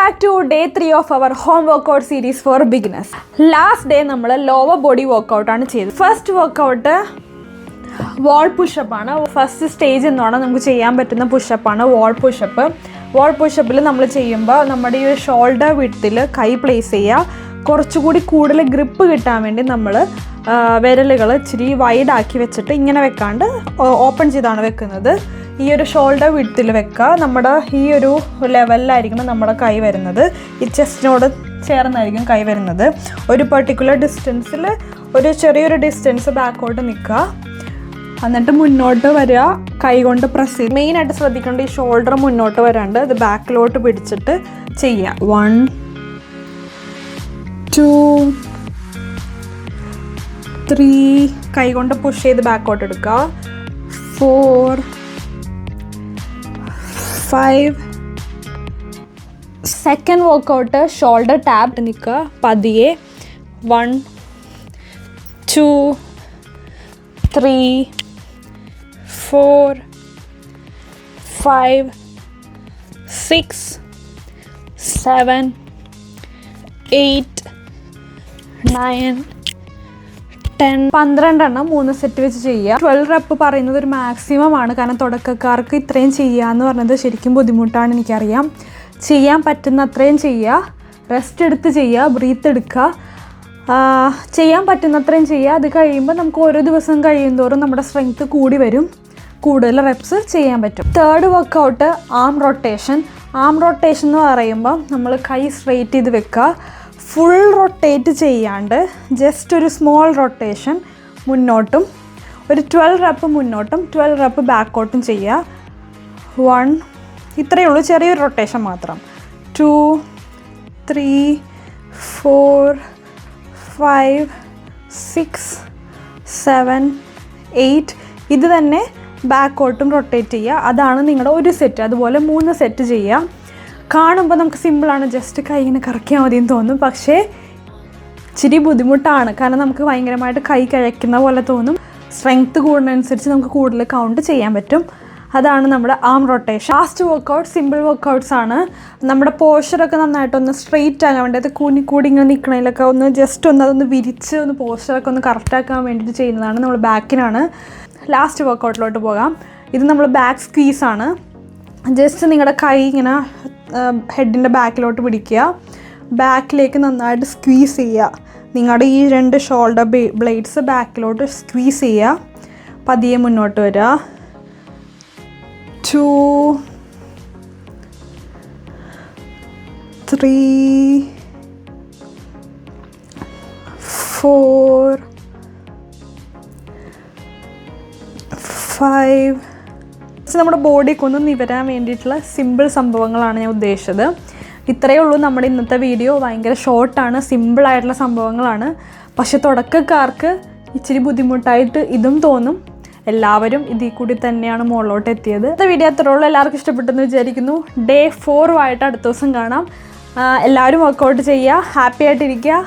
back to day 3 of our home workout series for beginners. Last day നമ്മൾ lower body workout ആണ് ചെയ്തത്. First workout wall push-up ആണ്. First stage എന്നാണ് നമുക്ക് ചെയ്യാൻ പറ്റുന്ന push-up ആണ് wall push-up. Wall push-upൽ നമ്മൾ ചെയ്യുമ്പോൾ നമ്മുടെ ഈ ഷോൾഡർ വിഡ്ത്തിൽ കൈ പ്ലേസ് ചെയ്യുക. കുറച്ചുകൂടി കൂടുതൽ ഗ്രിപ്പ് കിട്ടാൻ വേണ്ടി നമ്മൾ വിരലുകൾ ഇച്ചിരി വൈഡാക്കി വെച്ചിട്ട് ഇങ്ങനെ വെക്കാണ്ട് ഓപ്പൺ ചെയ്താണ് വെക്കുന്നത്. ഈ ഒരു ഷോൾഡർ വിഡ്ത്തിൽ വെക്കുക. നമ്മുടെ ഈ ഒരു ലെവലിലായിരിക്കണം നമ്മുടെ കൈ വരുന്നത്. ഈ ചെസ്റ്റിനോട് ചേർന്നായിരിക്കും കൈ വരുന്നത്. ഒരു പെർട്ടിക്കുലർ ഡിസ്റ്റൻസിൽ ഒരു ചെറിയൊരു ഡിസ്റ്റൻസ് ബാക്കോട്ട് നിൽക്കുക. എന്നിട്ട് മുന്നോട്ട് വരിക, കൈ കൊണ്ട് പ്രസ് ചെയ്യുക. മെയിനായിട്ട് ശ്രദ്ധിക്കേണ്ട ഈ ഷോൾഡർ മുന്നോട്ട് വരാണ്ട് ഇത് ബാക്കിലോട്ട് പിടിച്ചിട്ട് ചെയ്യുക. 1 2 3 കൈ കൊണ്ട് പുഷ് ചെയ്ത് ബാക്കോട്ട് എടുക്കുക. 4 5 സെക്കൻഡ് വർക്കൗട്ട് ഷോൾഡർ ടാപ്പ് നിൽക്കുക പതിയെ. 1 2 3 4 5 6 7 8 9 10 12 എണ്ണം 3 സെറ്റ് വെച്ച് ചെയ്യുക. 12 റെപ്പ് പറയുന്നത് ഒരു മാക്സിമം ആണ്. കാരണം തുടക്കക്കാർക്ക് ഇത്രയും ചെയ്യുക എന്ന് പറഞ്ഞത് ശരിക്കും ബുദ്ധിമുട്ടാണ്, എനിക്കറിയാം. ചെയ്യാൻ പറ്റുന്ന അത്രയും ചെയ്യുക. റെസ്റ്റ് എടുത്ത് ചെയ്യുക, ബ്രീത്ത് എടുക്കുക. ചെയ്യാൻ പറ്റുന്നത്രയും ചെയ്യുക. അത് കഴിയുമ്പോൾ നമുക്ക് ഓരോ ദിവസം കഴിയുന്തോറും നമ്മുടെ സ്ട്രെങ്ത്ത് കൂടി വരും, കൂടുതൽ റെപ്സ് ചെയ്യാൻ പറ്റും. തേർഡ് വർക്കൗട്ട് ആം റൊട്ടേഷൻ. ആം റൊട്ടേഷൻ എന്ന് പറയുമ്പോൾ നമ്മൾ കൈ സ്ട്രെയിറ്റ് ചെയ്ത് വെക്കുക. ഫുൾ റൊട്ടേറ്റ് ചെയ്യാണ്ട് ജസ്റ്റ് ഒരു സ്മോൾ റൊട്ടേഷൻ മുന്നോട്ടും ഒരു 12 റെപ്പ് മുന്നോട്ടും 12 റെപ്പ് ബാക്കോട്ടും ചെയ്യുക. 1 ഇത്രയേ ഉള്ളൂ, ചെറിയൊരു റൊട്ടേഷൻ മാത്രം. 2 3 4 5 6 7 8 ഇത് തന്നെ ബാക്കോട്ടും റൊട്ടേറ്റ് ചെയ്യുക. അതാണ് നിങ്ങളുടെ ഒരു സെറ്റ്. അതുപോലെ 3 സെറ്റ് ചെയ്യുക. കാണുമ്പോൾ നമുക്ക് സിമ്പിളാണ്, ജസ്റ്റ് കൈ ഇങ്ങനെ കറക്കിയാൽ മതിയെന്ന് തോന്നും. പക്ഷേ ഇച്ചിരി ബുദ്ധിമുട്ടാണ്. കാരണം നമുക്ക് ഭയങ്കരമായിട്ട് കൈ കഴിക്കുന്ന പോലെ തോന്നും. സ്ട്രെങ്ത്ത് കൂടുന്നതനുസരിച്ച് നമുക്ക് കൂടുതൽ കൗണ്ട് ചെയ്യാൻ പറ്റും. അതാണ് നമ്മുടെ arm rotation. Last workout simple workouts ആണ്. നമ്മുടെ പോസ്ചറൊക്കെ നന്നായിട്ടൊന്ന് സ്ട്രെയിറ്റ് ആകാൻ വേണ്ടി, അത് കൂടി ഇങ്ങനെ നിൽക്കണതിലൊക്കെ ഒന്ന് ജസ്റ്റ് അതൊന്ന് വിരിച്ച് ഒന്ന് പോസ്ചറൊക്കെ ഒന്ന് കറക്റ്റാക്കാൻ വേണ്ടിയിട്ട് ചെയ്യുന്നതാണ്. നമ്മൾ ബാക്കിനാണ്. ലാസ്റ്റ് വർക്കൗട്ടിലോട്ട് പോകാം. ഇത് നമ്മൾ ബാക്ക് സ്ക്വീസാണ്. ജസ്റ്റ് നിങ്ങളുടെ കൈ ഇങ്ങനെ ഹെഡിൻ്റെ ബാക്കിലോട്ട് പിടിക്കുക. ബാക്കിലേക്ക് നന്നായിട്ട് സ്ക്വീസ് ചെയ്യുക. നിങ്ങളുടെ ഈ 2 ഷോൾഡർ ബ്ലേഡ്സ് ബാക്കിലോട്ട് സ്ക്വീസ് ചെയ്യുക. പതിയെ മുന്നോട്ട് വരിക. 2 3 4 5 നമ്മുടെ ബോഡിയൊക്കെ ഒന്ന് നിവരാൻ വേണ്ടിയിട്ടുള്ള സിമ്പിൾ സംഭവങ്ങളാണ് ഞാൻ ഉദ്ദേശിച്ചത്. ഇത്രയേ ഉള്ളൂ നമ്മുടെ ഇന്നത്തെ വീഡിയോ. ഭയങ്കര ഷോർട്ടാണ്, സിമ്പിളായിട്ടുള്ള സംഭവങ്ങളാണ്. പക്ഷെ തുടക്കക്കാർക്ക് ഇച്ചിരി ബുദ്ധിമുട്ടായിട്ട് ഇതും തോന്നും. എല്ലാവരും ഇതിൽ കൂടി തന്നെയാണ് മുകളിലോട്ട് എത്തിയത്. ഇന്നത്തെ വീഡിയോ അത്രേ ഉള്ളൂ. എല്ലാവർക്കും ഇഷ്ടപ്പെട്ടെന്ന് വിചാരിക്കുന്നു. ഡേ 4 ആയിട്ട് അടുത്ത ദിവസം കാണാം. എല്ലാവരും വർക്കൗട്ട് ചെയ്യുക, ഹാപ്പി ആയിട്ടിരിക്കുക.